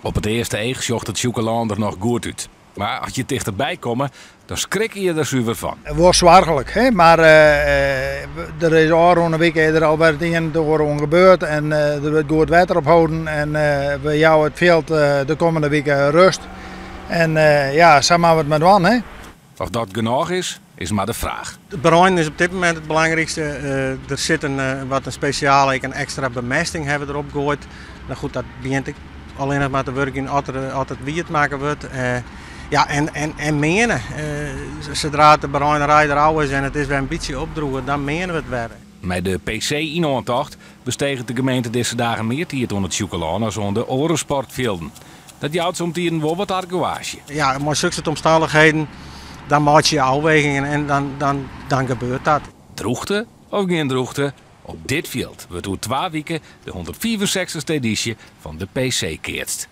Op het eerste oog zocht het chocolade er nog goed uit. Maar als je dichterbij komt, dan schrik je er zuiver van. Het was zwargelijk, hè? Maar er is al een week er al wat dingen door gebeurd en er wordt goed water ophouden en we jouwen het veld de komende weken rust. En ja, samen we het met doen, hè? Of dat genoeg is maar de vraag. De bruin is op dit moment het belangrijkste. Er zit een speciale, een extra bemesting hebben we erop gegooid. Nou goed, dat begint alleen nog maar te werken altijd wie het maken wordt. Ja, en menen. Zodra de bruinerij er al is en het is weer een beetje opdroegen, dan menen we het weer. Met de PC in aantocht besteeg de gemeente deze dagen meer tiert onder het chocolade als onder andere sportvelden. Dat jouwt soms hier wel wat arguage. Ja, maar zulke omstandigheden, dan maak je afwegingen en dan gebeurt dat. Droogte of geen droogte, op dit veld wordt door 2 weken de 164e editie van de PC keerst.